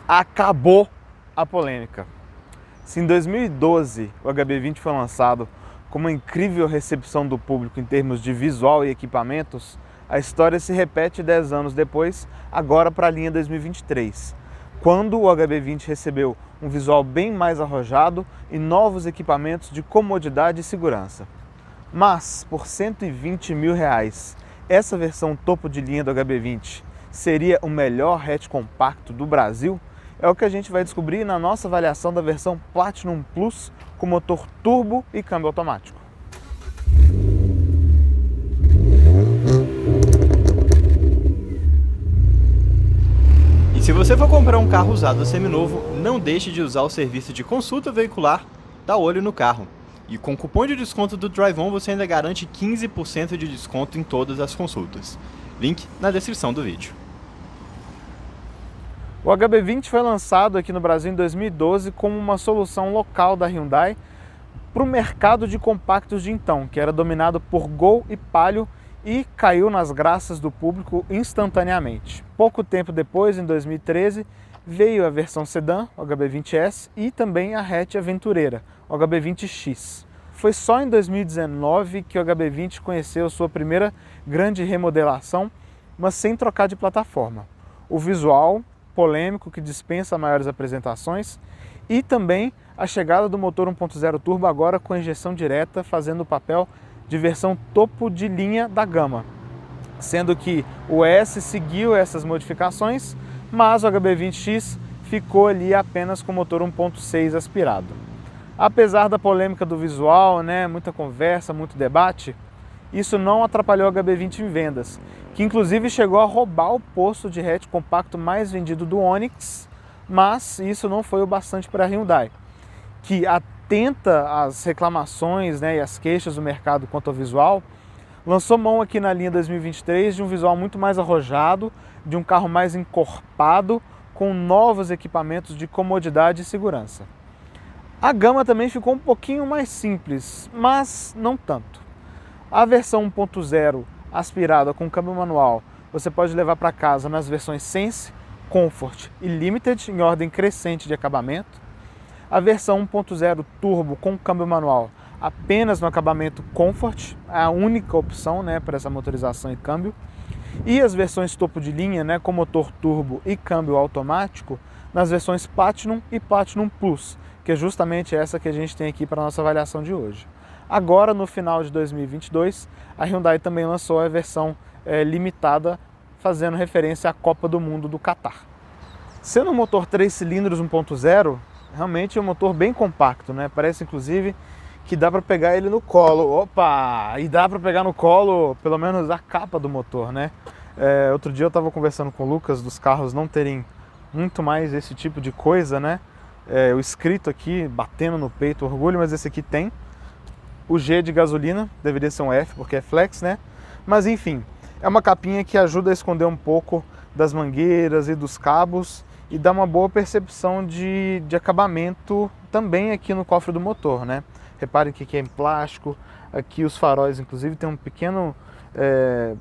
acabou a polêmica. Se em 2012 o HB20 foi lançado com uma incrível recepção do público em termos de visual e equipamentos, a história se repete 10 anos depois, agora para a linha 2023, quando o HB20 recebeu um visual bem mais arrojado e novos equipamentos de comodidade e segurança. Mas, por R$120 mil, essa versão topo de linha do HB20 seria o melhor hatch compacto do Brasil? É o que a gente vai descobrir na nossa avaliação da versão Platinum Plus com motor turbo e câmbio automático. E se você for comprar um carro usado seminovo, não deixe de usar o serviço de consulta veicular da Olho no Carro. E com o cupom de desconto do DriveOn você ainda garante 15% de desconto em todas as consultas. Link na descrição do vídeo. O HB20 foi lançado aqui no Brasil em 2012 como uma solução local da Hyundai para o mercado de compactos de então, que era dominado por Gol e Palio, e caiu nas graças do público instantaneamente. Pouco tempo depois, em 2013, veio a versão sedã, o HB20S, e também a hatch aventureira, o HB20X. Foi só em 2019 que o HB20 conheceu sua primeira grande remodelação, mas sem trocar de plataforma. O visual polêmico que dispensa maiores apresentações e também a chegada do motor 1.0 turbo agora com injeção direta, fazendo o papel de versão topo de linha da gama, sendo que o S seguiu essas modificações, mas o HB20X ficou ali apenas com motor 1.6 aspirado. Apesar da polêmica do visual, muita conversa, muito debate, isso não atrapalhou o HB20 em vendas, que inclusive chegou a roubar o posto de hatch compacto mais vendido do Onix, mas isso não foi o bastante para a Hyundai, que atenta às reclamações e às queixas do mercado quanto ao visual, lançou mão aqui na linha 2023 de um visual muito mais arrojado, de um carro mais encorpado, com novos equipamentos de comodidade e segurança. A gama também ficou um pouquinho mais simples, mas não tanto. A versão 1.0 aspirada com câmbio manual você pode levar para casa nas versões Sense, Comfort e Limited em ordem crescente de acabamento. A versão 1.0 turbo com câmbio manual apenas no acabamento Comfort, é a única opção para essa motorização e câmbio. E as versões topo de linha com motor turbo e câmbio automático nas versões Platinum e Platinum Plus, que é justamente essa que a gente tem aqui para a nossa avaliação de hoje. Agora, no final de 2022, a Hyundai também lançou a versão limitada, fazendo referência à Copa do Mundo do Catar. Sendo um motor 3 cilindros 1.0, realmente é um motor bem compacto, Parece inclusive que dá para pegar ele no colo. Opa! E dá para pegar no colo pelo menos a capa do motor, Outro dia eu estava conversando com o Lucas dos carros não terem muito mais esse tipo de coisa, O escrito aqui batendo no peito, orgulho, mas esse aqui tem. O G de gasolina, deveria ser um F porque é flex, Mas enfim, é uma capinha que ajuda a esconder um pouco das mangueiras e dos cabos e dá uma boa percepção de acabamento também aqui no cofre do motor, Reparem que aqui é em plástico, aqui os faróis inclusive tem um pequeno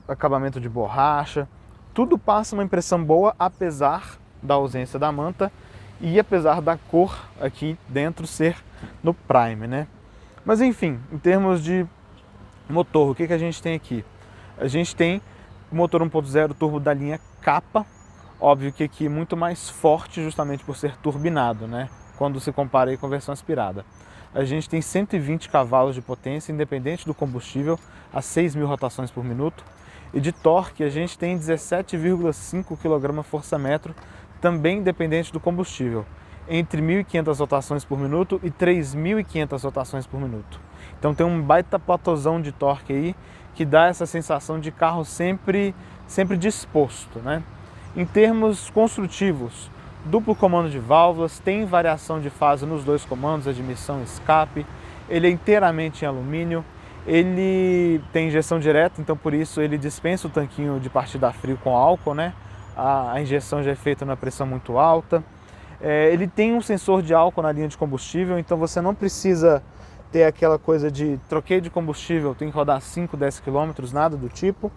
acabamento de borracha. Tudo passa uma impressão boa, apesar da ausência da manta e apesar da cor aqui dentro ser no Prime, Mas enfim, em termos de motor, o que a gente tem aqui? A gente tem o motor 1.0 turbo da linha capa, óbvio que aqui muito mais forte justamente por ser turbinado, quando se compara aí com a versão aspirada. A gente tem 120 cavalos de potência, independente do combustível, a 6.000 rotações por minuto. E de torque a gente tem 17,5 kgfm, também independente do combustível, entre 1.500 rotações por minuto e 3.500 rotações por minuto. Então tem um baita platôzão de torque aí, que dá essa sensação de carro sempre disposto, Em termos construtivos, duplo comando de válvulas, tem variação de fase nos dois comandos, admissão e escape, ele é inteiramente em alumínio, ele tem injeção direta, então por isso ele dispensa o tanquinho de partida a frio com álcool, A injeção já é feita na pressão muito alta. Ele tem um sensor de álcool na linha de combustível, então você não precisa ter aquela coisa de troquei de combustível, tem que rodar 5, 10 km, nada do tipo.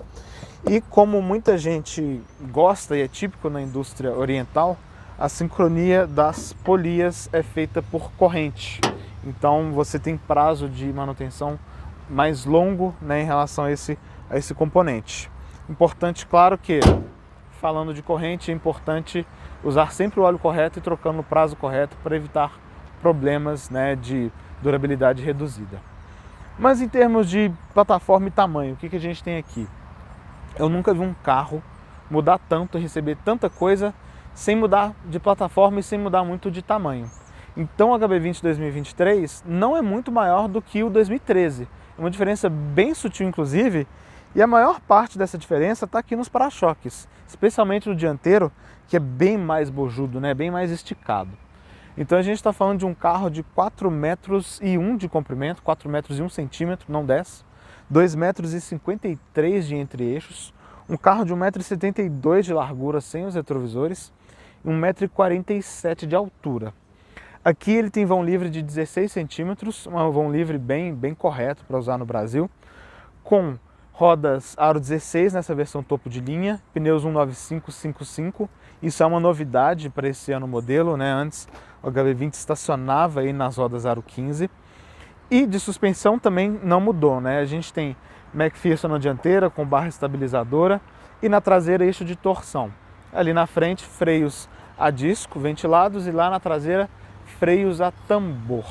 E como muita gente gosta e é típico na indústria oriental, a sincronia das polias é feita por corrente. Então você tem prazo de manutenção mais longo, né, em relação a esse componente. Importante, claro que, falando de corrente, é importante usar sempre o óleo correto e trocando no prazo correto para evitar problemas, né, de durabilidade reduzida. Mas em termos de plataforma e tamanho, o que a gente tem aqui? Eu nunca vi um carro mudar tanto, receber tanta coisa sem mudar de plataforma e sem mudar muito de tamanho. Então o HB20 2023 não é muito maior do que o 2013. É uma diferença bem sutil, inclusive, e a maior parte dessa diferença está aqui nos para-choques, especialmente no dianteiro, que é bem mais bojudo, né? Bem mais esticado. Então a gente está falando de um carro de 4,1 metros de comprimento, 4,1 metros, não 10, 2,53 metros de entre-eixos, um carro de 1,72 m de largura sem os retrovisores e 1,47 m de altura. Aqui ele tem vão livre de 16 centímetros, um vão livre bem correto para usar no Brasil, com rodas aro 16 nessa versão topo de linha, pneus 195/55, isso é uma novidade para esse ano modelo, né? Antes o HB20 estacionava aí nas rodas aro 15, e de suspensão também não mudou, né? A gente tem McPherson na dianteira com barra estabilizadora e na traseira eixo de torção. Ali na frente freios a disco ventilados e lá na traseira freios a tambor.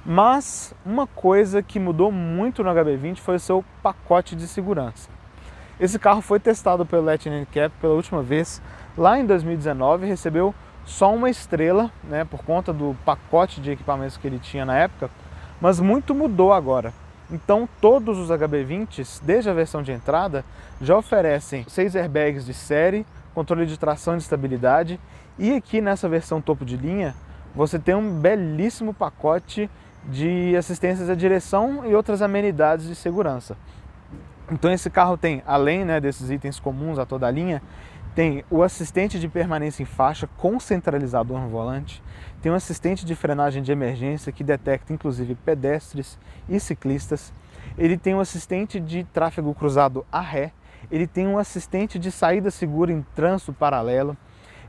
Mas uma coisa que mudou muito no HB20 foi o seu pacote de segurança. Esse carro foi testado pelo Lightning Cap pela última vez lá em 2019, recebeu só uma estrela, né, por conta do pacote de equipamentos que ele tinha na época, mas muito mudou agora. Então todos os HB20s, desde a versão de entrada, já oferecem 6 airbags de série, controle de tração e de estabilidade, e aqui nessa versão topo de linha você tem um belíssimo pacote de assistências à direção e outras amenidades de segurança. Então esse carro tem, além, né, desses itens comuns a toda a linha, tem o assistente de permanência em faixa com centralizador no volante, tem um assistente de frenagem de emergência que detecta inclusive pedestres e ciclistas, ele tem um assistente de tráfego cruzado a ré, ele tem um assistente de saída segura em trânsito paralelo,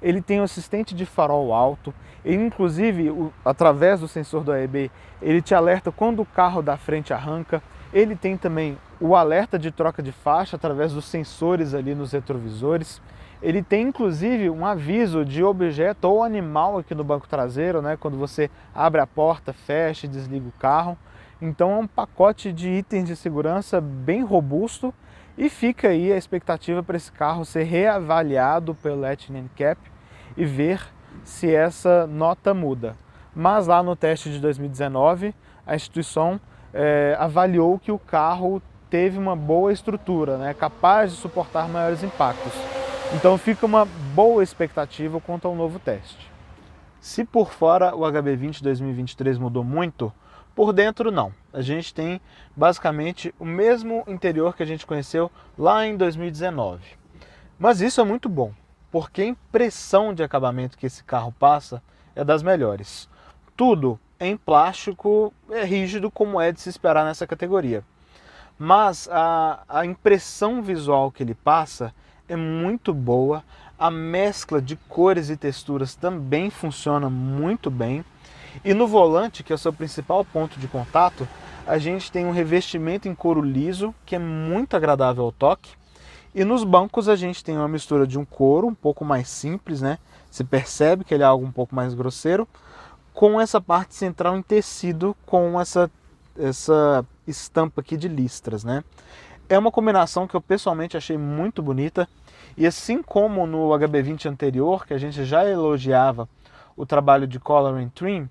ele tem um assistente de farol alto, ele inclusive, através do sensor do AEB, ele te alerta quando o carro da frente arranca, ele tem também o alerta de troca de faixa através dos sensores ali nos retrovisores, ele tem inclusive um aviso de objeto ou animal aqui no banco traseiro, né, quando você abre a porta, fecha e desliga o carro. Então é um pacote de itens de segurança bem robusto e fica aí a expectativa para esse carro ser reavaliado pelo Lightning Cap e ver se essa nota muda. Mas lá no teste de 2019, a instituição avaliou que o carro teve uma boa estrutura, né, capaz de suportar maiores impactos. Então fica uma boa expectativa quanto ao novo teste. Se por fora o HB20 2023 mudou muito, por dentro não. A gente tem basicamente o mesmo interior que a gente conheceu lá em 2019. Mas isso é muito bom, porque a impressão de acabamento que esse carro passa é das melhores. Tudo em plástico é rígido como é de se esperar nessa categoria. Mas a impressão visual que ele passa é muito boa, a mescla de cores e texturas também funciona muito bem. E no volante, que é o seu principal ponto de contato, a gente tem um revestimento em couro liso, que é muito agradável ao toque. E nos bancos a gente tem uma mistura de um couro um pouco mais simples, né? Se percebe que ele é algo um pouco mais grosseiro, com essa parte central em tecido, com essa estampa aqui de listras, né? É uma combinação que eu pessoalmente achei muito bonita, e assim como no HB20 anterior, que a gente já elogiava o trabalho de Color and Trim,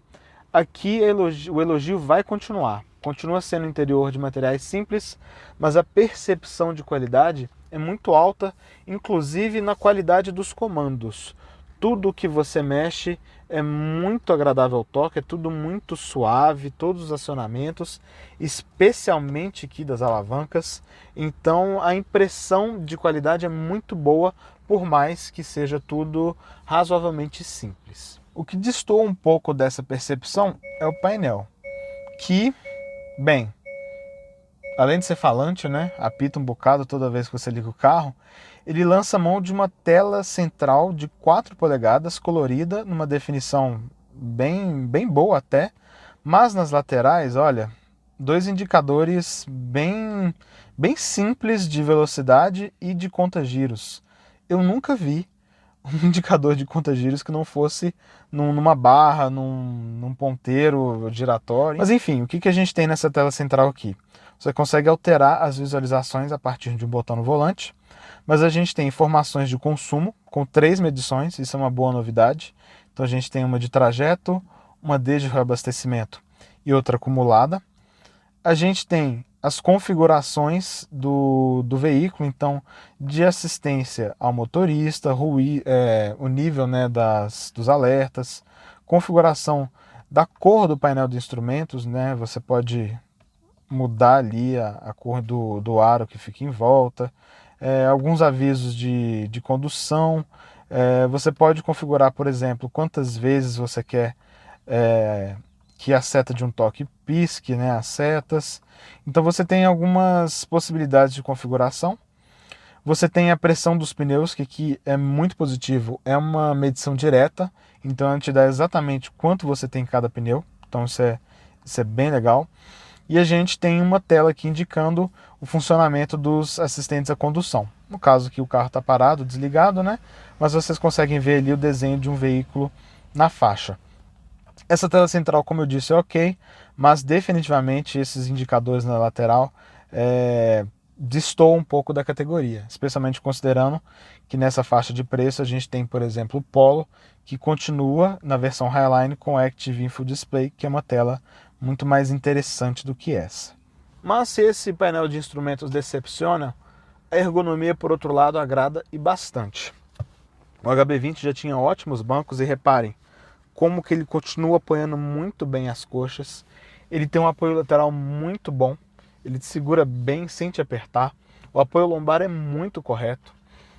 aqui o elogio vai continuar. Continua sendo um interior de materiais simples, mas a percepção de qualidade é muito alta, inclusive na qualidade dos comandos. Tudo que você mexe é muito agradável ao toque, é tudo muito suave, todos os acionamentos, especialmente aqui das alavancas. Então a impressão de qualidade é muito boa, por mais que seja tudo razoavelmente simples. O que destoa um pouco dessa percepção é o painel, que, bem, além de ser falante, né, apita um bocado toda vez que você liga o carro, ele lança mão de uma tela central de 4 polegadas, colorida, numa definição bem boa até, mas nas laterais, olha, dois indicadores bem simples de velocidade e de conta-giros. Eu nunca vi um indicador de conta-giros que não fosse numa barra, num ponteiro giratório. Mas enfim, o que a gente tem nessa tela central aqui? Você consegue alterar as visualizações a partir de um botão no volante, mas a gente tem informações de consumo com 3 medições, isso é uma boa novidade. Então a gente tem uma de trajeto, uma de reabastecimento e outra acumulada. A gente tem as configurações do veículo, então de assistência ao motorista, o nível, né, dos alertas, configuração da cor do painel de instrumentos, né, você pode mudar ali a cor do aro que fica em volta, alguns avisos de condução, você pode configurar, por exemplo, quantas vezes você quer que a seta de um toque pisque, né, as setas. Então você tem algumas possibilidades de configuração. Você tem a pressão dos pneus, que aqui é muito positivo, é uma medição direta, então ela te dá exatamente quanto você tem em cada pneu, então isso é bem legal. E a gente tem uma tela aqui indicando o funcionamento dos assistentes à condução. No caso aqui o carro está parado, desligado, né? Mas vocês conseguem ver ali o desenho de um veículo na faixa. Essa tela central, como eu disse, é ok, mas definitivamente esses indicadores na lateral destoam um pouco da categoria, especialmente considerando que nessa faixa de preço a gente tem, por exemplo, o Polo, que continua na versão Highline com Active Info Display, que é uma tela muito mais interessante do que essa. Mas se esse painel de instrumentos decepciona, a ergonomia, por outro lado, agrada e bastante. O HB20 já tinha ótimos bancos e reparem como que ele continua apoiando muito bem as coxas. Ele tem um apoio lateral muito bom, ele te segura bem sem te apertar. O apoio lombar é muito correto.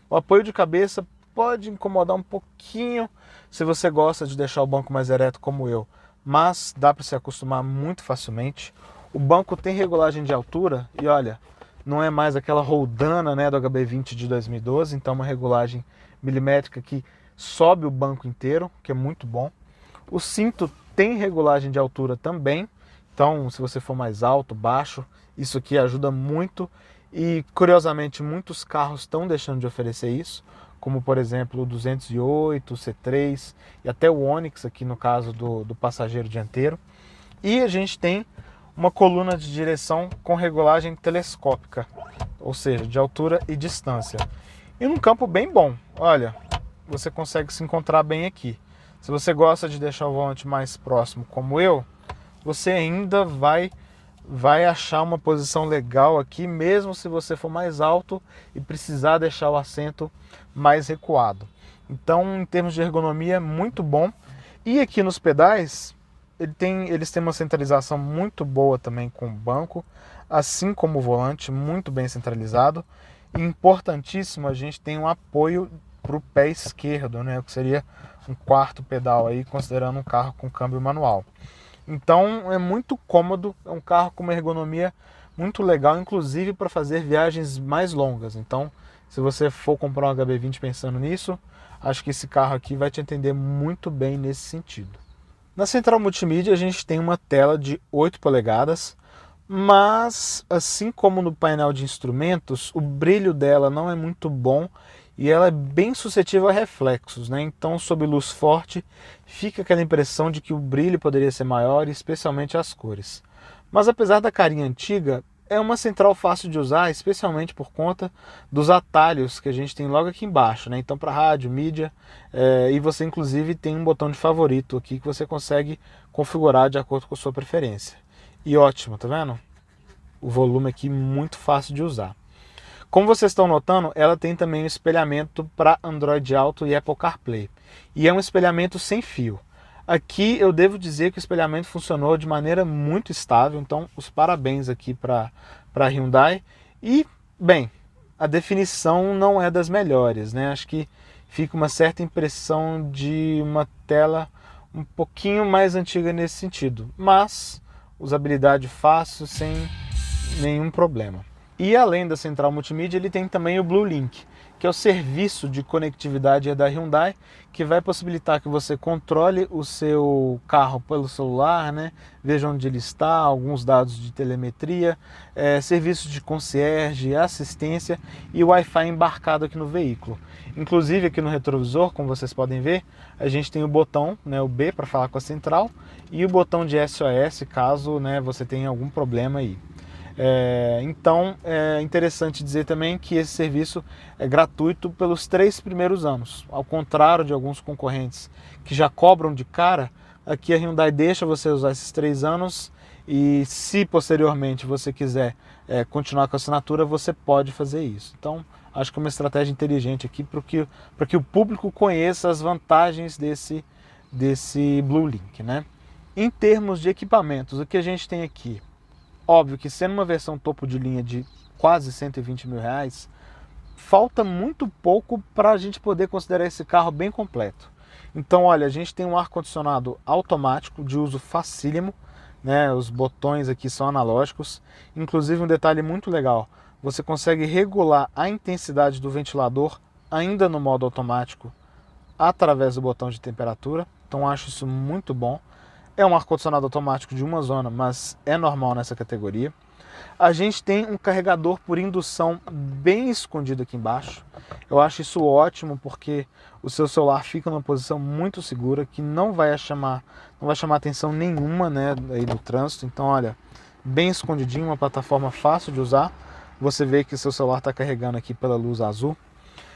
O apoio de cabeça pode incomodar um pouquinho se você gosta de deixar o banco mais ereto como eu, mas dá para se acostumar muito facilmente. O banco tem regulagem de altura e olha, não é mais aquela roldana, né, do HB20 de 2012, então uma regulagem milimétrica que sobe o banco inteiro, que é muito bom. O cinto tem regulagem de altura também, então se você for mais alto, baixo, isso aqui ajuda muito e curiosamente muitos carros estão deixando de oferecer isso, como por exemplo o 208, o C3 e até o Onix aqui no caso do passageiro dianteiro. E a gente tem uma coluna de direção com regulagem telescópica, ou seja, de altura e distância. E num campo bem bom, olha, você consegue se encontrar bem aqui. Se você gosta de deixar o volante mais próximo como eu, você ainda vai achar uma posição legal aqui, mesmo se você for mais alto e precisar deixar o assento mais recuado. Então, em termos de ergonomia, muito bom. E aqui nos pedais, eles têm uma centralização muito boa também com o banco, assim como o volante, muito bem centralizado. E importantíssimo, a gente tem um apoio para o pé esquerdo, né, o que seria um quarto pedal aí, considerando um carro com câmbio manual. Então é muito cômodo, é um carro com uma ergonomia muito legal, inclusive para fazer viagens mais longas. Então, se você for comprar um HB20 pensando nisso, acho que esse carro aqui vai te atender muito bem nesse sentido. Na central multimídia a gente tem uma tela de 8 polegadas, mas assim como no painel de instrumentos, o brilho dela não é muito bom e ela é bem suscetível a reflexos, né? Então, sob luz forte, fica aquela impressão de que o brilho poderia ser maior, especialmente as cores. Mas apesar da carinha antiga, é uma central fácil de usar, especialmente por conta dos atalhos que a gente tem logo aqui embaixo, né? Então, para rádio, mídia, e você inclusive tem um botão de favorito aqui que você consegue configurar de acordo com a sua preferência. E ótimo, tá vendo? O volume aqui muito fácil de usar. Como vocês estão notando, ela tem também um espelhamento para Android Auto e Apple CarPlay. E é um espelhamento sem fio. Aqui eu devo dizer que o espelhamento funcionou de maneira muito estável, então os parabéns aqui para a Hyundai. E, bem, a definição não é das melhores, né? Acho que fica uma certa impressão de uma tela um pouquinho mais antiga nesse sentido, mas usabilidade fácil, sem nenhum problema. E além da central multimídia, ele tem também o Blue Link, que é o serviço de conectividade da Hyundai, que vai possibilitar que você controle o seu carro pelo celular, né? Veja onde ele está, alguns dados de telemetria, serviços de concierge, assistência e Wi-Fi embarcado aqui no veículo. Inclusive aqui no retrovisor, como vocês podem ver, a gente tem o botão, né, o B para falar com a central, e o botão de SOS caso, né, você tenha algum problema aí. Então é interessante dizer também que esse serviço é gratuito pelos 3 primeiros anos. Ao contrário de alguns concorrentes que já cobram de cara, aqui a Hyundai deixa você usar esses 3 anos e se posteriormente você quiser continuar com a assinatura, você pode fazer isso. Então acho que é uma estratégia inteligente aqui para que o público conheça as vantagens desse Blue Link, né? Em termos de equipamentos, o que a gente tem aqui? Óbvio que sendo uma versão topo de linha de quase 120 mil reais, falta muito pouco para a gente poder considerar esse carro bem completo. Então, olha, a gente tem um ar-condicionado automático de uso facílimo, né? Os botões aqui são analógicos. Inclusive, um detalhe muito legal, você consegue regular a intensidade do ventilador ainda no modo automático através do botão de temperatura. Então, acho isso muito bom. É um ar-condicionado automático de uma zona, mas é normal nessa categoria. A gente tem um carregador por indução bem escondido aqui embaixo. Eu acho isso ótimo porque o seu celular fica numa posição muito segura, que não vai chamar atenção nenhuma, né, aí do trânsito. Então, olha, bem escondidinho, uma plataforma fácil de usar. Você vê que seu celular está carregando aqui pela luz azul.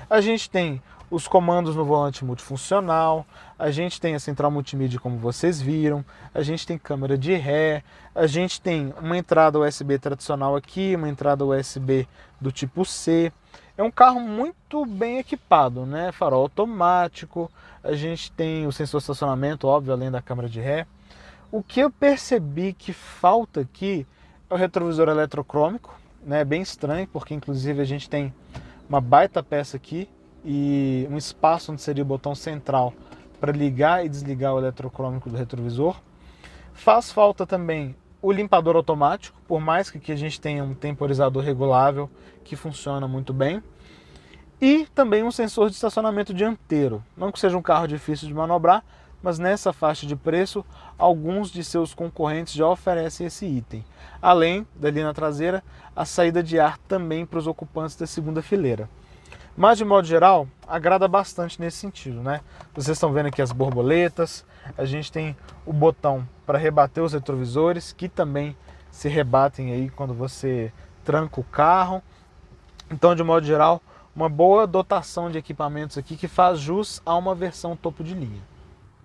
A gente tem os comandos no volante multifuncional, a gente tem a central multimídia como vocês viram, a gente tem câmera de ré, a gente tem uma entrada USB tradicional aqui, uma entrada USB do tipo C. É um carro muito bem equipado, né? Farol automático, a gente tem o sensor de estacionamento, óbvio, além da câmera de ré. O que eu percebi que falta aqui é o retrovisor eletrocrômico, né? Bem estranho, porque inclusive a gente tem uma baita peça aqui, e um espaço onde seria o botão central para ligar e desligar o eletrocrômico do retrovisor. Faz falta também o limpador automático, por mais que aqui a gente tenha um temporizador regulável que funciona muito bem. E também um sensor de estacionamento dianteiro. Não que seja um carro difícil de manobrar, mas nessa faixa de preço, alguns de seus concorrentes já oferecem esse item. Além da linha traseira, a saída de ar também para os ocupantes da segunda fileira. Mas, de modo geral, agrada bastante nesse sentido, né? Vocês estão vendo aqui as borboletas, a gente tem o botão para rebater os retrovisores, que também se rebatem aí quando você tranca o carro. Então, de modo geral, uma boa dotação de equipamentos aqui que faz jus a uma versão topo de linha.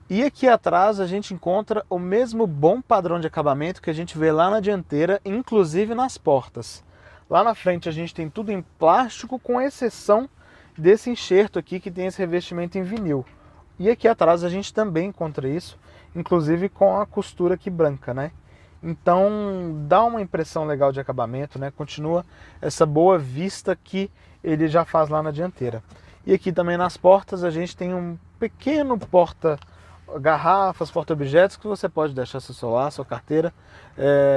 E aqui atrás a gente encontra o mesmo bom padrão de acabamento que a gente vê lá na dianteira, inclusive nas portas. Lá na frente a gente tem tudo em plástico, com exceção desse enxerto aqui que tem esse revestimento em vinil. E aqui atrás a gente também encontra isso, inclusive com a costura aqui branca, né? Então dá uma impressão legal de acabamento, né? Continua essa boa vista que ele já faz lá na dianteira. E aqui também nas portas a gente tem um pequeno porta-garrafas, porta-objetos que você pode deixar seu celular, sua carteira,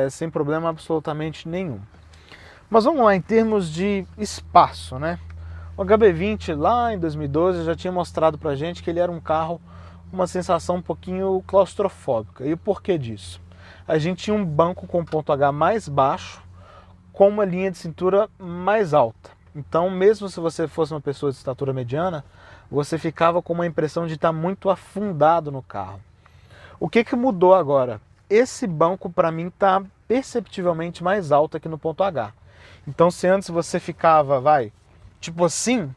sem problema absolutamente nenhum. Mas vamos lá, em termos de espaço, né? O HB20 lá em 2012 já tinha mostrado pra gente que ele era um carro com uma sensação um pouquinho claustrofóbica. E o porquê disso? A gente tinha um banco com ponto H mais baixo, com uma linha de cintura mais alta. Então, mesmo se você fosse uma pessoa de estatura mediana, você ficava com uma impressão de estar muito afundado no carro. O que mudou agora? Esse banco, para mim, está perceptivelmente mais alto aqui no ponto H. Então, se antes você ficava, tipo assim,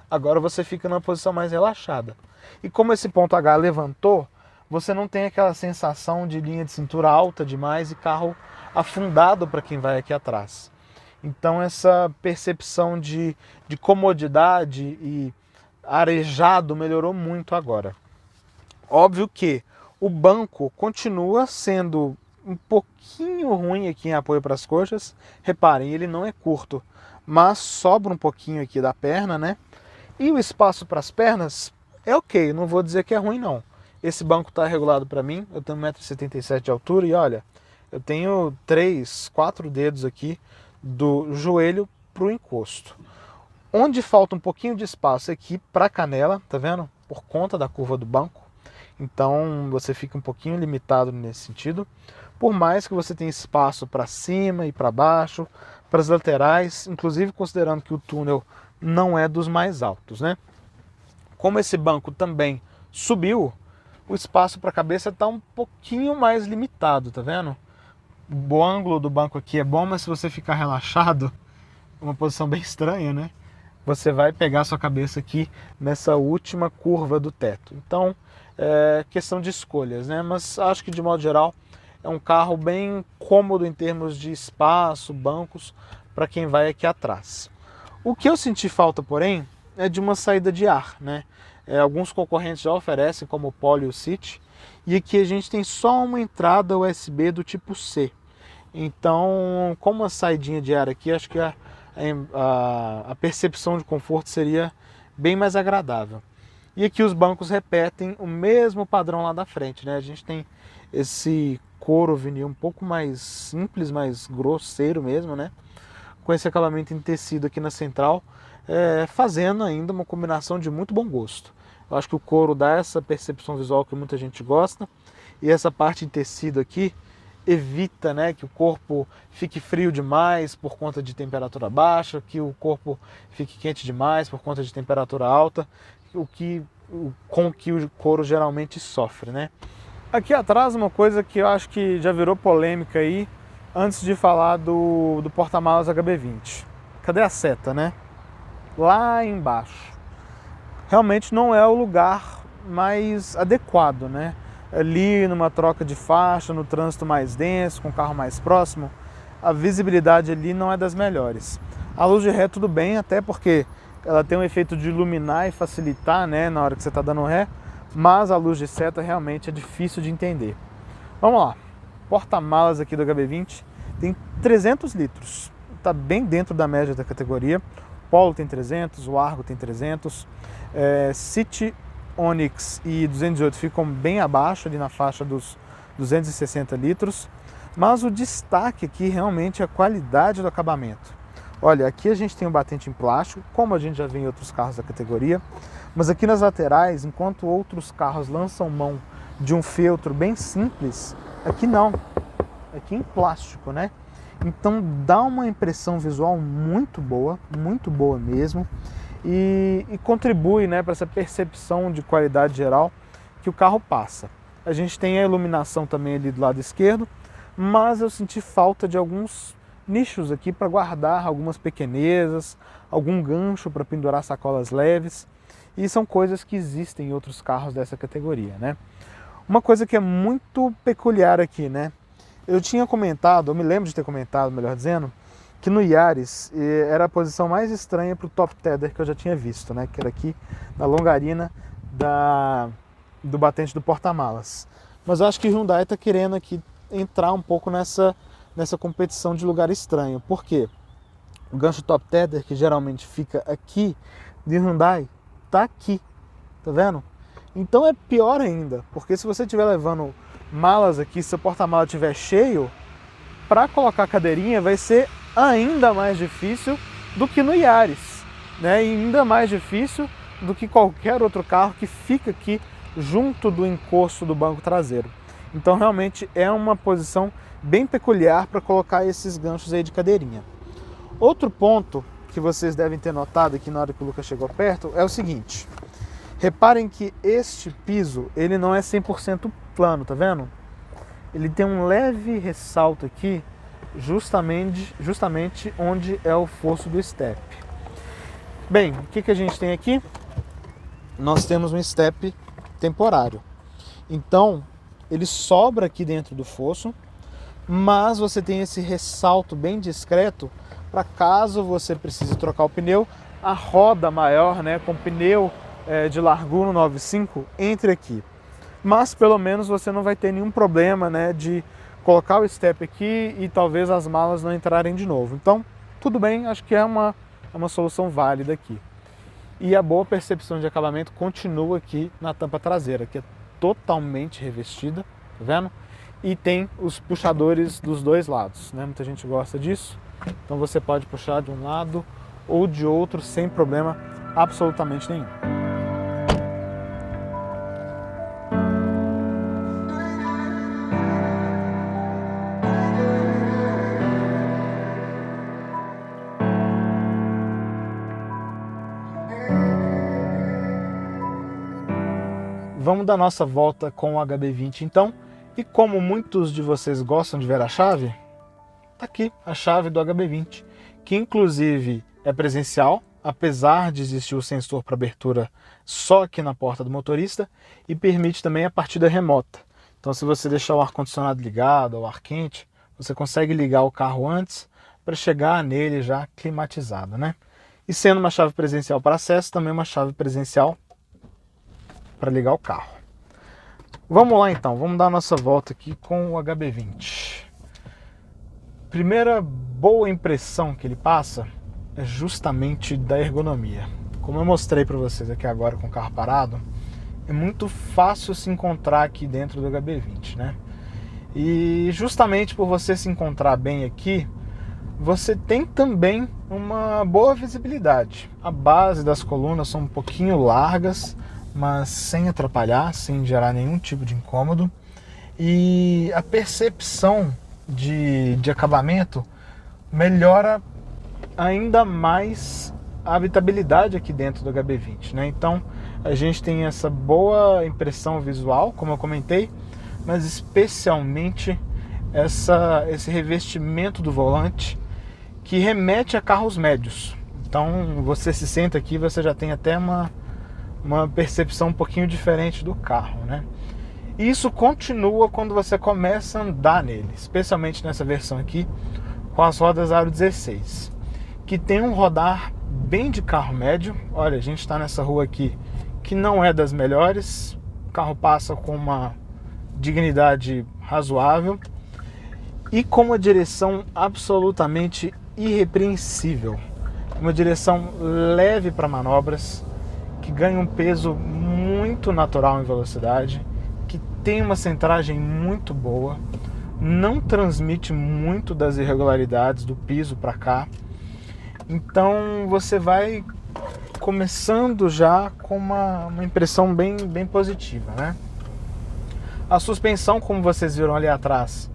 agora você fica numa posição mais relaxada. E como esse ponto H levantou, você não tem aquela sensação de linha de cintura alta demais e carro afundado para quem vai aqui atrás. Então essa percepção de comodidade e arejado melhorou muito agora. Óbvio que o banco continua sendo um pouquinho ruim aqui em apoio para as coxas. Reparem, ele não é curto, mas sobra um pouquinho aqui da perna, né? E o espaço para as pernas é ok, não vou dizer que é ruim não. Esse banco está regulado para mim, eu tenho 1,77 m de altura e olha, eu tenho 3, 4 dedos aqui do joelho para o encosto. Onde falta um pouquinho de espaço aqui para a canela, tá vendo? Por conta da curva do banco. Então você fica um pouquinho limitado nesse sentido. Por mais que você tenha espaço para cima e para baixo, para as laterais, inclusive considerando que o túnel não é dos mais altos, né? Como esse banco também subiu, o espaço para a cabeça está um pouquinho mais limitado, tá vendo? O ângulo do banco aqui é bom, mas se você ficar relaxado, uma posição bem estranha, né? Você vai pegar sua cabeça aqui nessa última curva do teto. Então, é questão de escolhas, né? Mas acho que de modo geral é um carro bem cômodo em termos de espaço, bancos, para quem vai aqui atrás. O que eu senti falta, porém, é de uma saída de ar, né? Alguns concorrentes já oferecem, como o Polo e o City, e aqui a gente tem só uma entrada USB do tipo C. Então, com uma saidinha de ar aqui, acho que a percepção de conforto seria bem mais agradável. E aqui os bancos repetem o mesmo padrão lá da frente, né? A gente tem esse couro vinil um pouco mais simples, mais grosseiro mesmo, né? Com esse acabamento em tecido aqui na central, fazendo ainda uma combinação de muito bom gosto. Eu acho que o couro dá essa percepção visual que muita gente gosta, e essa parte em tecido aqui evita, né, que o corpo fique frio demais por conta de temperatura baixa, que o corpo fique quente demais por conta de temperatura alta, com que o couro geralmente sofre, né? Aqui atrás uma coisa que eu acho que já virou polêmica aí, antes de falar do porta-malas HB20. Cadê a seta, né? Lá embaixo. Realmente não é o lugar mais adequado, né? Ali numa troca de faixa, no trânsito mais denso, com o carro mais próximo, a visibilidade ali não é das melhores. A luz de ré tudo bem, até porque ela tem um efeito de iluminar e facilitar, né, na hora que você está dando ré, mas a luz de seta realmente é difícil de entender. Vamos lá, porta-malas aqui do HB20 tem 300 litros, está bem dentro da média da categoria. O Polo tem 300, o Argo tem 300, City, Onix e 218 ficam bem abaixo, ali na faixa dos 260 litros, mas o destaque aqui realmente é a qualidade do acabamento. Olha, aqui a gente tem um batente em plástico, como a gente já vê em outros carros da categoria, mas aqui nas laterais, enquanto outros carros lançam mão de um feltro bem simples, aqui não, aqui em plástico, né? Então dá uma impressão visual muito boa mesmo, e contribui, né, para essa percepção de qualidade geral que o carro passa. A gente tem a iluminação também ali do lado esquerdo, mas eu senti falta de alguns nichos aqui para guardar algumas pequenezas, algum gancho para pendurar sacolas leves, e são coisas que existem em outros carros dessa categoria, né? Uma coisa que é muito peculiar aqui, né? Eu tinha comentado, eu me lembro de ter comentado, melhor dizendo, que no Yaris era a posição mais estranha para o top tether que eu já tinha visto, né? Que era aqui na longarina do batente do porta-malas. Mas eu acho que o Hyundai está querendo aqui entrar um pouco nessa competição de lugar estranho. Por quê? O gancho top tether, que geralmente fica aqui, de Hyundai, tá aqui, tá vendo? Então é pior ainda, porque se você estiver levando malas aqui, se seu porta-malas estiver cheio, para colocar a cadeirinha vai ser ainda mais difícil do que no Yaris, né? E ainda mais difícil do que qualquer outro carro que fica aqui junto do encosto do banco traseiro. Então realmente é uma posição bem peculiar para colocar esses ganchos aí de cadeirinha. Outro ponto que vocês devem ter notado aqui na hora que o Lucas chegou perto é o seguinte: reparem que este piso ele não é 100% plano, tá vendo? Ele tem um leve ressalto aqui, justamente onde é o fosso do step. Bem, o que a gente tem aqui? Nós temos um step temporário. Então, ele sobra aqui dentro do fosso, mas você tem esse ressalto bem discreto para caso você precise trocar o pneu, a roda maior, né, com pneu de largura 95 entre aqui. Mas pelo menos você não vai ter nenhum problema, né, de colocar o step aqui e talvez as malas não entrarem de novo. Então, tudo bem, acho que é uma solução válida aqui. E a boa percepção de acabamento continua aqui na tampa traseira, que é totalmente revestida, tá vendo? E tem os puxadores dos dois lados, né? Muita gente gosta disso. Então você pode puxar de um lado ou de outro sem problema absolutamente nenhum. Vamos dar nossa volta com o HB20 então, e como muitos de vocês gostam de ver a chave, tá aqui a chave do HB20, que inclusive é presencial, apesar de existir o sensor para abertura só aqui na porta do motorista, e permite também a partida remota. Então se você deixar o ar-condicionado ligado ou ar quente, você consegue ligar o carro antes para chegar nele já climatizado, né? E sendo uma chave presencial para acesso, também uma chave presencial para ligar o carro. Vamos lá então, vamos dar a nossa volta aqui com o HB20. Primeira boa impressão que ele passa é justamente da ergonomia. Como eu mostrei para vocês aqui agora com o carro parado, é muito fácil se encontrar aqui dentro do HB20, né? E justamente por você se encontrar bem aqui, você tem também uma boa visibilidade. A base das colunas são um pouquinho largas, mas sem atrapalhar, sem gerar nenhum tipo de incômodo. E a percepção de acabamento melhora ainda mais a habitabilidade aqui dentro do HB20, né? Então a gente tem essa boa impressão visual, como eu comentei, mas especialmente esse revestimento do volante que remete a carros médios. Então você se senta aqui, você já tem até uma percepção um pouquinho diferente do carro, né? E isso continua quando você começa a andar nele, especialmente nessa versão aqui com as rodas aro 16, que tem um rodar bem de carro médio. Olha, a gente está nessa rua aqui que não é das melhores, o carro passa com uma dignidade razoável e com uma direção absolutamente irrepreensível, uma direção leve para manobras, que ganha um peso muito natural em velocidade, que tem uma centragem muito boa, não transmite muito das irregularidades do piso para cá. Então você vai começando já com uma impressão bem positiva, né? A suspensão, como vocês viram ali atrás,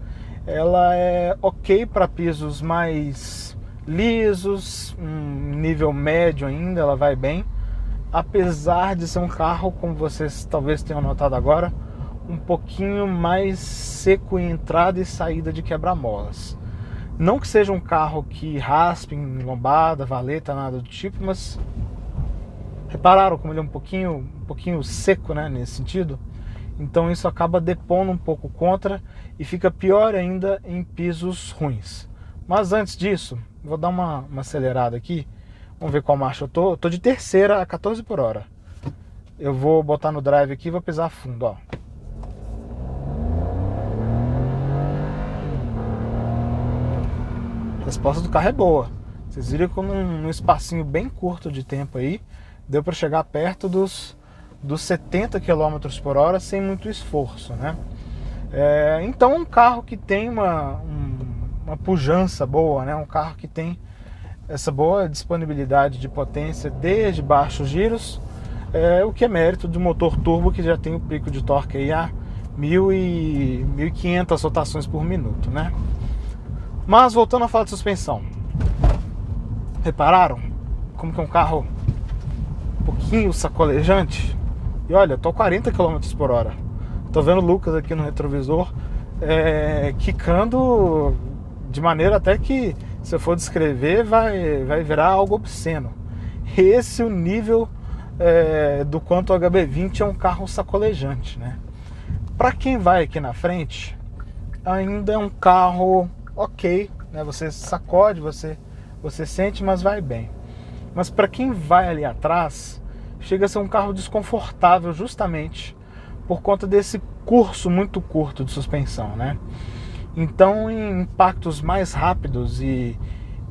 ela é ok para pisos mais lisos, um nível médio ainda, ela vai bem. Apesar de ser um carro, como vocês talvez tenham notado agora, um pouquinho mais seco em entrada e saída de quebra-molas. Não que seja um carro que raspe em lombada, valeta, nada do tipo, mas repararam como ele é um pouquinho seco, né, nesse sentido? Então isso acaba depondo um pouco contra e fica pior ainda em pisos ruins. Mas antes disso, vou dar uma acelerada aqui. Vamos ver qual marcha eu tô. Eu tô de terceira a 14 por hora. Eu vou botar no drive aqui e vou pisar fundo, ó. A resposta do carro é boa. Vocês viram que num espacinho bem curto de tempo aí, deu para chegar perto dos 70 km por hora sem muito esforço, né? Então um carro que tem uma pujança boa, né? Um carro que tem essa boa disponibilidade de potência desde baixos giros, o que é mérito de um motor turbo que já tem o pico de torque aí a 1.500 rotações por minuto, né? Mas voltando a falar de suspensão, repararam como que é um carro um pouquinho sacolejante? E olha, eu tô 40 km por hora. Tô vendo o Lucas aqui no retrovisor quicando de maneira até que, se eu for descrever, vai virar algo obsceno. Esse é o nível do quanto o HB20 é um carro sacolejante, né? Para quem vai aqui na frente, ainda é um carro ok, né? Você sacode, você sente, mas vai bem. Mas para quem vai ali atrás, chega a ser um carro desconfortável justamente por conta desse curso muito curto de suspensão, né? Então, em impactos mais rápidos e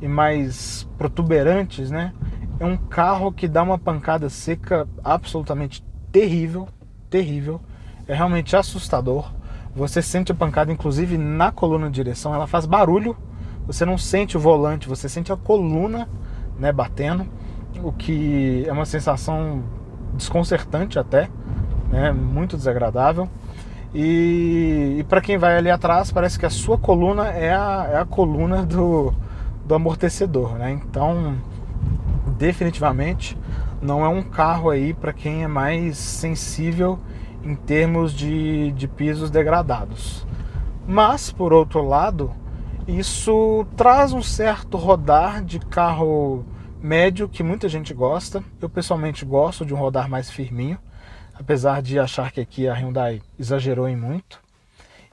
mais protuberantes, né, é um carro que dá uma pancada seca absolutamente terrível, terrível. É realmente assustador. Você sente a pancada, inclusive, na coluna de direção. Ela faz barulho. Você não sente o volante, você sente a coluna né, batendo, o que é uma sensação desconcertante até, né, muito desagradável. E para quem vai ali atrás, parece que a sua coluna é a coluna do amortecedor, né? Então, definitivamente não é um carro aí para quem é mais sensível em termos de pisos degradados. Mas, por outro lado, isso traz um certo rodar de carro médio que muita gente gosta. Eu pessoalmente gosto de um rodar mais firminho, apesar de achar que aqui a Hyundai exagerou em muito.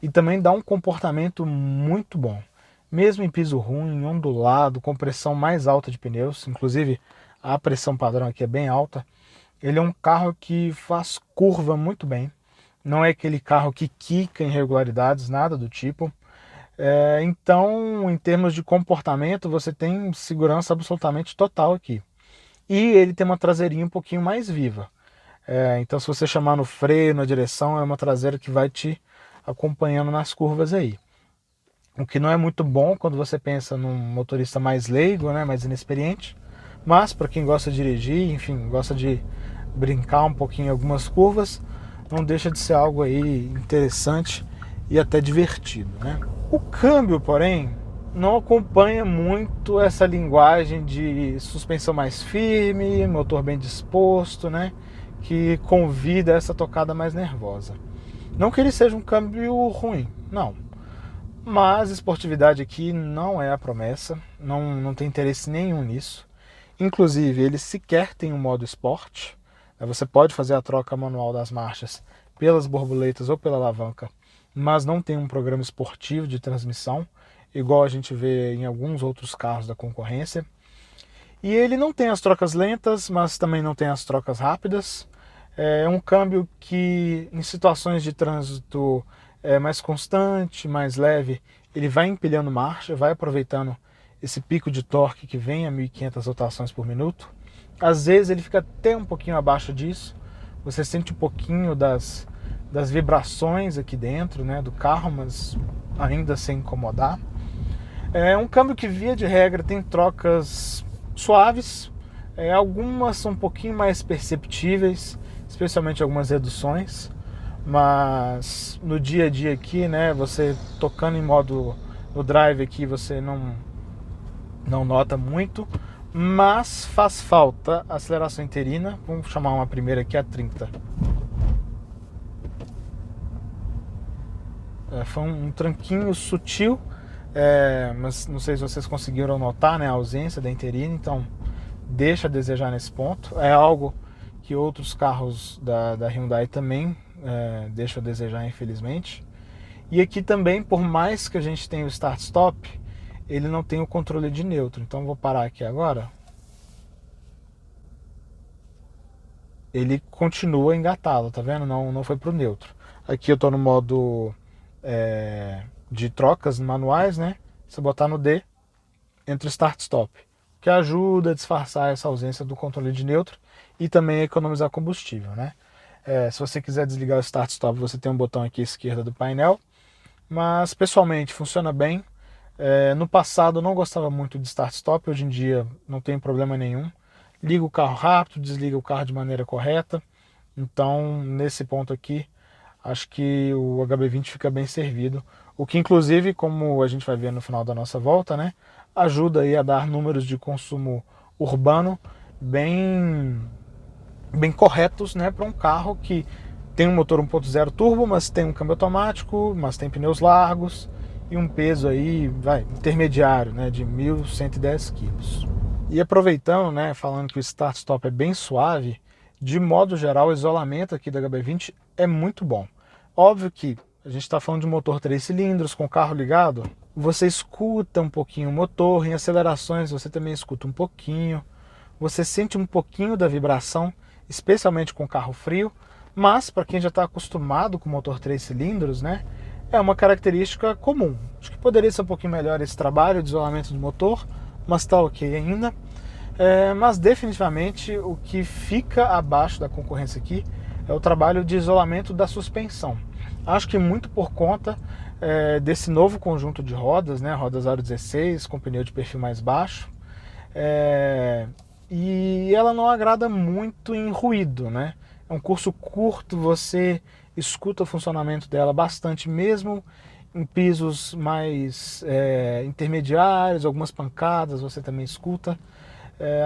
E também dá um comportamento muito bom, mesmo em piso ruim, ondulado, com pressão mais alta de pneus. Inclusive a pressão padrão aqui é bem alta. Ele é um carro que faz curva muito bem. Não é aquele carro que quica em irregularidades, nada do tipo. Então, em termos de comportamento, você tem segurança absolutamente total aqui. E ele tem uma traseirinha um pouquinho mais viva. Então, se você chamar no freio, na direção, é uma traseira que vai te acompanhando nas curvas aí. O que não é muito bom quando você pensa num motorista mais leigo, né, mais inexperiente. Mas, para quem gosta de dirigir, enfim, gosta de brincar um pouquinho em algumas curvas, não deixa de ser algo aí interessante e até divertido, né? O câmbio, porém, não acompanha muito essa linguagem de suspensão mais firme, motor bem disposto, né? Que convida a essa tocada mais nervosa. Não que ele seja um câmbio ruim, não. Mas esportividade aqui não é a promessa, não tem interesse nenhum nisso. Inclusive, ele sequer tem um modo esporte. Você pode fazer a troca manual das marchas pelas borboletas ou pela alavanca, mas não tem um programa esportivo de transmissão, igual a gente vê em alguns outros carros da concorrência. E ele não tem as trocas lentas, mas também não tem as trocas rápidas. É um câmbio que, em situações de trânsito mais constante, mais leve, ele vai empilhando marcha, vai aproveitando esse pico de torque que vem a 1.500 rotações por minuto. Às vezes ele fica até um pouquinho abaixo disso. Você sente um pouquinho das vibrações aqui dentro, né, do carro, mas ainda sem incomodar. É um câmbio que, via de regra, tem trocas suaves. Algumas são um pouquinho mais perceptíveis, especialmente algumas reduções. Mas no dia a dia aqui, né, você tocando em modo no drive aqui, você não nota muito. Mas faz falta aceleração interina. Vamos chamar uma primeira aqui, a 30. Foi um tranquinho sutil, mas não sei se vocês conseguiram notar, né, a ausência da interina, então deixa a desejar nesse ponto. É algo que outros carros da Hyundai também deixam a desejar, infelizmente. E aqui também, por mais que a gente tenha o start-stop, ele não tem o controle de neutro. Então vou parar aqui agora. Ele continua engatado, tá vendo? Não foi pro neutro. Aqui eu tô no modo de trocas manuais, né? Se eu botar no D, entra o start-stop, que ajuda a disfarçar essa ausência do controle de neutro e também economizar combustível, né? Se você quiser desligar o start-stop, você tem um botão aqui à esquerda do painel, mas pessoalmente funciona bem. No passado eu não gostava muito de start-stop, hoje em dia não tem problema nenhum. Liga o carro rápido, desliga o carro de maneira correta. Então, nesse ponto aqui, acho que o HB20 fica bem servido. O que, inclusive, como a gente vai ver no final da nossa volta, né, ajuda aí a dar números de consumo urbano bem corretos, né, para um carro que tem um motor 1.0 turbo, mas tem um câmbio automático, mas tem pneus largos e um peso aí, intermediário, né, de 1.110 kg. E aproveitando, né, falando que o start-stop é bem suave, de modo geral o isolamento aqui da HB20 é muito bom. Óbvio que a gente está falando de um motor 3 cilindros com o carro ligado, você escuta um pouquinho o motor, em acelerações você também escuta um pouquinho, você sente um pouquinho da vibração, especialmente com carro frio, mas para quem já está acostumado com motor 3 cilindros, né, é uma característica comum. Acho que poderia ser um pouquinho melhor esse trabalho de isolamento do motor, mas está ok ainda. Mas definitivamente o que fica abaixo da concorrência aqui é o trabalho de isolamento da suspensão. Acho que muito por conta desse novo conjunto de rodas, né, rodas aro 16 com pneu de perfil mais baixo. E ela não agrada muito em ruído, né? É um curso curto, você escuta o funcionamento dela bastante, mesmo em pisos mais intermediários, algumas pancadas você também escuta.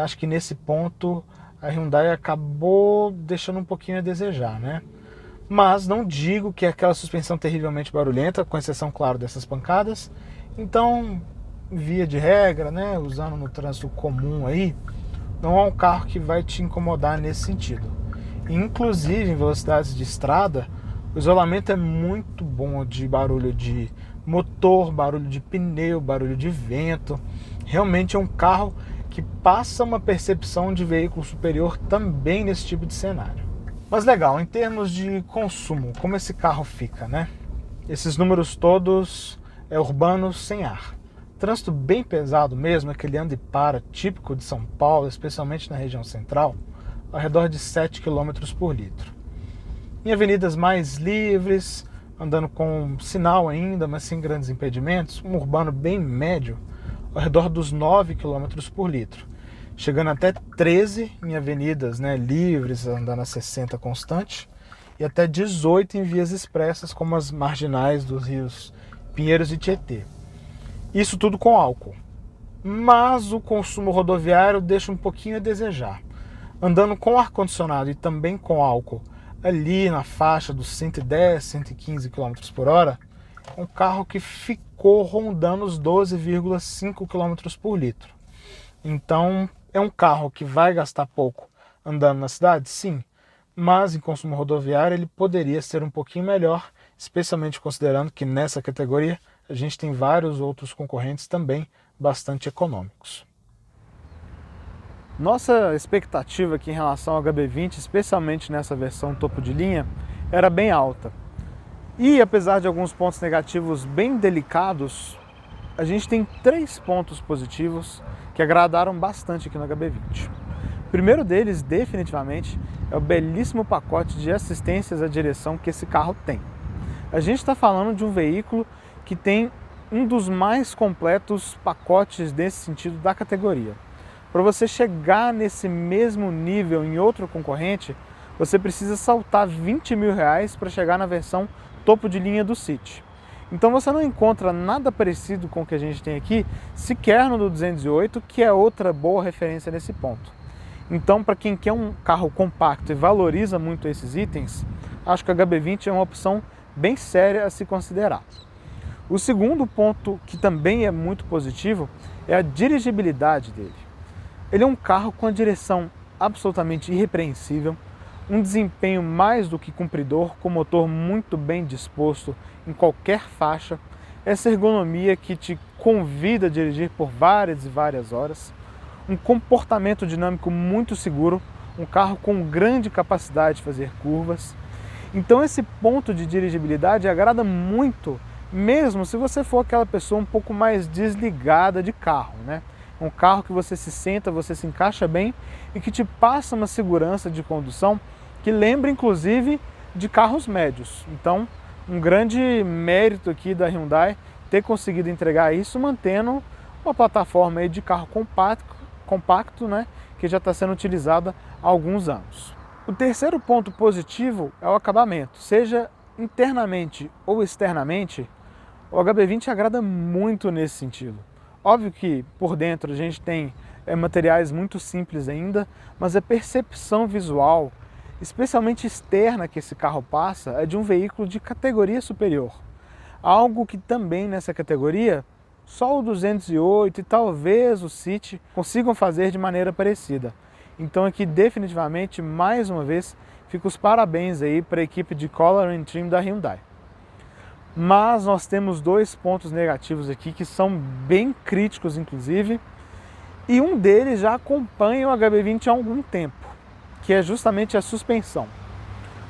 Acho que nesse ponto a Hyundai acabou deixando um pouquinho a desejar, né? Mas não digo que é aquela suspensão terrivelmente barulhenta, com exceção, claro, dessas pancadas. Então, via de regra, né, usando no trânsito comum aí, não é um carro que vai te incomodar nesse sentido. Inclusive, em velocidades de estrada, o isolamento é muito bom de barulho de motor, barulho de pneu, barulho de vento. Realmente é um carro que passa uma percepção de veículo superior também nesse tipo de cenário. Mas legal, em termos de consumo, como esse carro fica, né? Esses números todos urbanos sem ar. Trânsito bem pesado mesmo, aquele anda e para típico de São Paulo, especialmente na região central, ao redor de 7 km por litro. Em avenidas mais livres, andando com sinal ainda, mas sem grandes impedimentos, um urbano bem médio, ao redor dos 9 km por litro, chegando até 13 em avenidas, né, livres, andando a 60 constante, e até 18 em vias expressas, como as marginais dos rios Pinheiros e Tietê. Isso tudo com álcool. Mas o consumo rodoviário deixa um pouquinho a desejar. Andando com ar-condicionado e também com álcool, ali na faixa dos 110, 115 km por hora, um carro que ficou rondando os 12,5 km por litro. Então, é um carro que vai gastar pouco andando na cidade? Sim. Mas em consumo rodoviário ele poderia ser um pouquinho melhor, especialmente considerando que nessa categoria a gente tem vários outros concorrentes também bastante econômicos. Nossa expectativa aqui em relação ao HB20, especialmente nessa versão topo de linha, era bem alta. E apesar de alguns pontos negativos bem delicados, a gente tem 3 pontos positivos que agradaram bastante aqui no HB20. O primeiro deles, definitivamente, é o belíssimo pacote de assistências à direção que esse carro tem. A gente está falando de um veículo que tem um dos mais completos pacotes desse sentido da categoria. Para você chegar nesse mesmo nível em outro concorrente, você precisa saltar R$20 mil para chegar na versão topo de linha do City. Então você não encontra nada parecido com o que a gente tem aqui, sequer no do 208, que é outra boa referência nesse ponto. Então, para quem quer um carro compacto e valoriza muito esses itens, acho que a HB20 é uma opção bem séria a se considerar. O segundo ponto, que também é muito positivo, é a dirigibilidade dele. Ele é um carro com a direção absolutamente irrepreensível, um desempenho mais do que cumpridor, com motor muito bem disposto em qualquer faixa, essa ergonomia que te convida a dirigir por várias e várias horas, um comportamento dinâmico muito seguro, um carro com grande capacidade de fazer curvas. Então esse ponto de dirigibilidade agrada muito, mesmo se você for aquela pessoa um pouco mais desligada de carro, né? Um carro que você se senta, você se encaixa bem e que te passa uma segurança de condução que lembra inclusive de carros médios. Então, um grande mérito aqui da Hyundai ter conseguido entregar isso mantendo uma plataforma aí de carro compacto, né, que já está sendo utilizada há alguns anos. O terceiro ponto positivo é o acabamento. Seja internamente ou externamente, o HB20 agrada muito nesse sentido. Óbvio que por dentro a gente tem materiais muito simples ainda, mas a percepção visual, especialmente externa, que esse carro passa, é de um veículo de categoria superior. Algo que também nessa categoria só o 208 e talvez o City consigam fazer de maneira parecida. Então aqui definitivamente, mais uma vez, fica os parabéns aí para a equipe de Color and Trim da Hyundai. Mas nós temos 2 pontos negativos aqui que são bem críticos inclusive, e um deles já acompanha o HB20 há algum tempo, que é justamente a suspensão.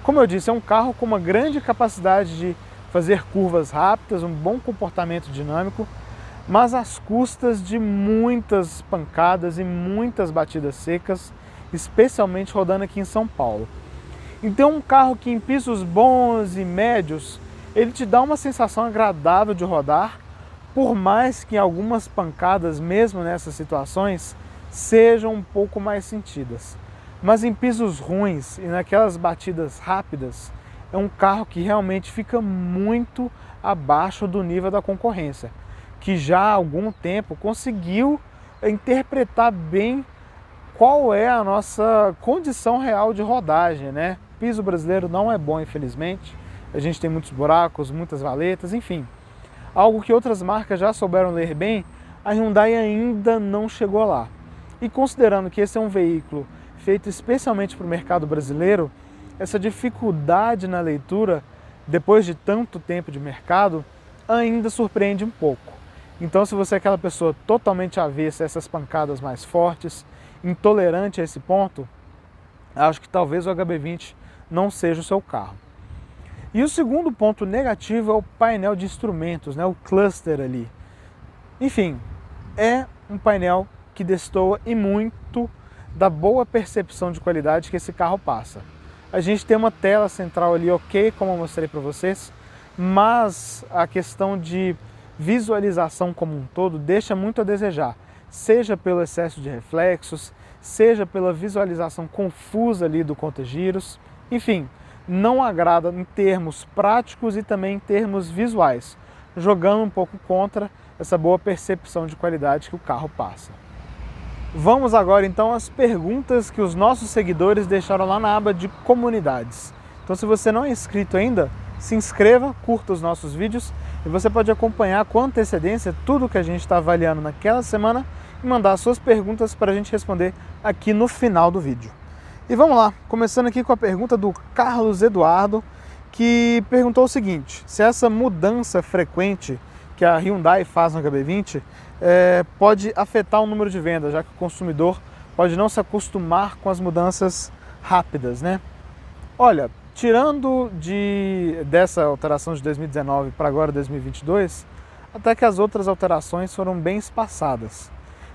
Como eu disse, é um carro com uma grande capacidade de fazer curvas rápidas, um bom comportamento dinâmico, mas às custas de muitas pancadas e muitas batidas secas, especialmente rodando aqui em São Paulo. Então um carro que em pisos bons e médios, ele te dá uma sensação agradável de rodar, por mais que em algumas pancadas, mesmo nessas situações, sejam um pouco mais sentidas. Mas em pisos ruins e naquelas batidas rápidas, é um carro que realmente fica muito abaixo do nível da concorrência, que já há algum tempo conseguiu interpretar bem qual é a nossa condição real de rodagem, né? O piso brasileiro não é bom, infelizmente. A gente tem muitos buracos, muitas valetas, enfim. Algo que outras marcas já souberam ler bem, a Hyundai ainda não chegou lá. E considerando que esse é um veículo feito especialmente para o mercado brasileiro, essa dificuldade na leitura, depois de tanto tempo de mercado, ainda surpreende um pouco. Então, se você é aquela pessoa totalmente avessa a essas pancadas mais fortes, intolerante a esse ponto, acho que talvez o HB20 não seja o seu carro. E o segundo ponto negativo é o painel de instrumentos, né, o cluster ali. Enfim, é um painel que destoa e muito da boa percepção de qualidade que esse carro passa. A gente tem uma tela central ali ok, como eu mostrei para vocês, mas a questão de visualização como um todo deixa muito a desejar, seja pelo excesso de reflexos, seja pela visualização confusa ali do conta-giros, enfim, não agrada em termos práticos e também em termos visuais, jogando um pouco contra essa boa percepção de qualidade que o carro passa. Vamos agora então às perguntas que os nossos seguidores deixaram lá na aba de comunidades. Então, se você não é inscrito ainda, se inscreva, curta os nossos vídeos e você pode acompanhar com antecedência tudo que a gente está avaliando naquela semana e mandar suas perguntas para a gente responder aqui no final do vídeo. E vamos lá, começando aqui com a pergunta do Carlos Eduardo, que perguntou o seguinte: se essa mudança frequente que a Hyundai faz no HB20 pode afetar o número de vendas, já que o consumidor pode não se acostumar com as mudanças rápidas, né? Olha, tirando dessa alteração de 2019 para agora 2022, até que as outras alterações foram bem espaçadas.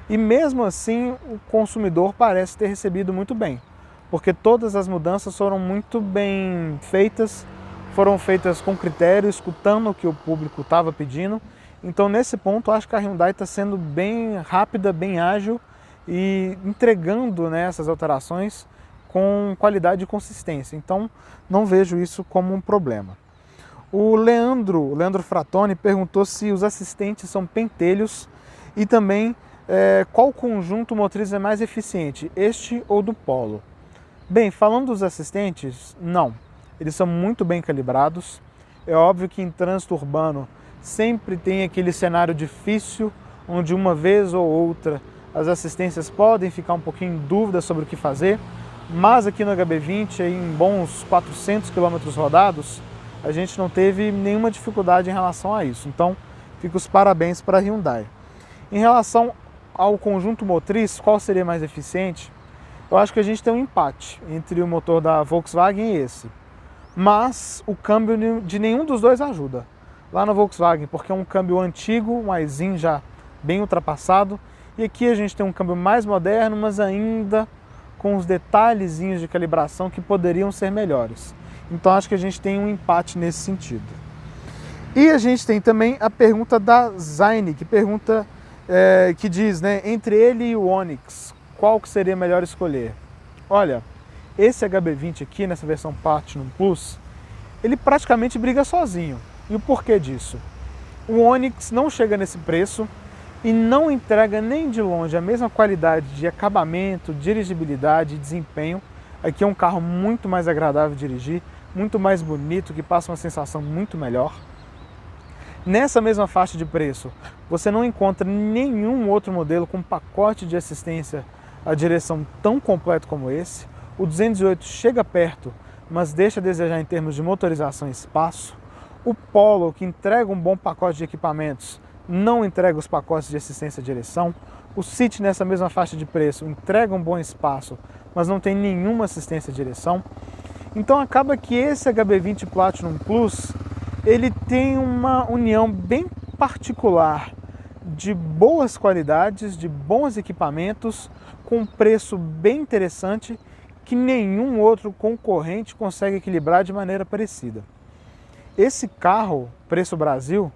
E mesmo assim, o consumidor parece ter recebido muito bem, porque todas as mudanças foram muito bem feitas, foram feitas com critério, escutando o que o público estava pedindo. Então, nesse ponto, acho que a Hyundai está sendo bem rápida, bem ágil e entregando, né, essas alterações com qualidade e consistência. Então, não vejo isso como um problema. O Leandro Fratoni perguntou se os assistentes são pentelhos e também qual conjunto motriz é mais eficiente, este ou do Polo. Bem, falando dos assistentes, não. Eles são muito bem calibrados. É óbvio que em trânsito urbano sempre tem aquele cenário difícil, onde uma vez ou outra as assistências podem ficar um pouquinho em dúvida sobre o que fazer, mas aqui no HB20, em bons 400 km rodados, a gente não teve nenhuma dificuldade em relação a isso. Então, fica os parabéns para a Hyundai. Em relação ao conjunto motriz, qual seria mais eficiente? Eu acho que a gente tem um empate entre o motor da Volkswagen e esse. Mas o câmbio de nenhum dos dois ajuda. Lá na Volkswagen, porque é um câmbio antigo, um aizinho já bem ultrapassado. E aqui a gente tem um câmbio mais moderno, mas ainda com os detalhezinhos de calibração que poderiam ser melhores. Então acho que a gente tem um empate nesse sentido. E a gente tem também a pergunta da Zaine, que diz, né, entre ele e o Onix, qual que seria melhor escolher? Olha, esse HB20 aqui, nessa versão Platinum Plus, ele praticamente briga sozinho. E o porquê disso? O Onix não chega nesse preço e não entrega nem de longe a mesma qualidade de acabamento, dirigibilidade e desempenho. Aqui é um carro muito mais agradável de dirigir, muito mais bonito, que passa uma sensação muito melhor. Nessa mesma faixa de preço, você não encontra nenhum outro modelo com pacote de assistência à direção tão completo como esse. O 208 chega perto, mas deixa a desejar em termos de motorização e espaço. O Polo, que entrega um bom pacote de equipamentos, não entrega os pacotes de assistência à direção. O City, nessa mesma faixa de preço, entrega um bom espaço, mas não tem nenhuma assistência à direção. Então acaba que esse HB20 Platinum Plus, ele tem uma união bem particular de boas qualidades, de bons equipamentos, com um preço bem interessante, que nenhum outro concorrente consegue equilibrar de maneira parecida. Esse carro, preço Brasil,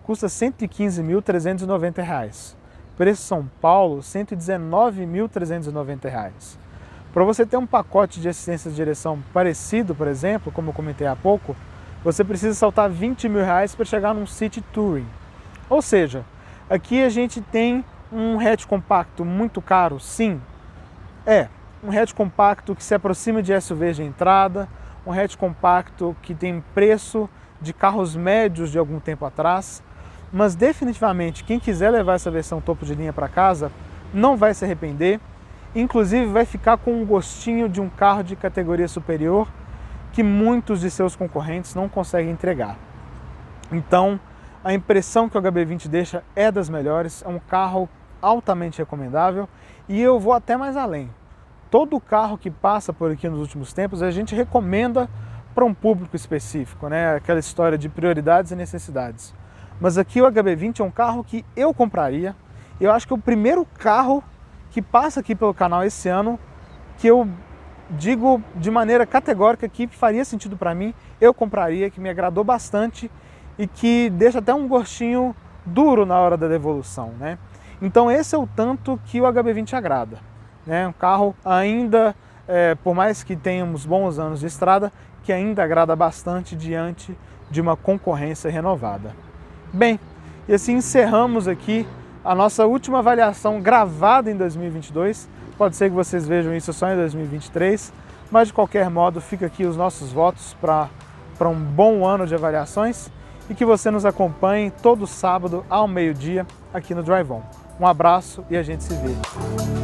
custa R$ 115.390. preço São Paulo, R$ 119.390. Para você ter um pacote de assistência de direção parecido, por exemplo, como eu comentei há pouco, você precisa saltar R$ 20.000 para chegar num City Touring. Ou seja, aqui a gente tem um hatch compacto muito caro, sim. Um hatch compacto que se aproxima de SUVs de entrada, um hatch compacto que tem preço de carros médios de algum tempo atrás, mas definitivamente quem quiser levar essa versão topo de linha para casa não vai se arrepender, inclusive vai ficar com um gostinho de um carro de categoria superior que muitos de seus concorrentes não conseguem entregar. Então, a impressão que o HB20 deixa é das melhores, é um carro altamente recomendável e eu vou até mais além. Todo carro que passa por aqui nos últimos tempos a gente recomenda para um público específico, né? Aquela história de prioridades e necessidades. Mas aqui o HB20 é um carro que eu compraria. Eu acho que é o primeiro carro que passa aqui pelo canal esse ano que eu digo de maneira categórica que faria sentido para mim, eu compraria, que me agradou bastante e que deixa até um gostinho duro na hora da devolução, né? Então esse é o tanto que o HB20 agrada, né? Um carro ainda, por mais que tenhamos bons anos de estrada, que ainda agrada bastante diante de uma concorrência renovada. Bem, e assim encerramos aqui a nossa última avaliação gravada em 2022. Pode ser que vocês vejam isso só em 2023, mas de qualquer modo fica aqui os nossos votos para um bom ano de avaliações e que você nos acompanhe todo sábado ao meio-dia aqui no Drive On. Um abraço e a gente se vê.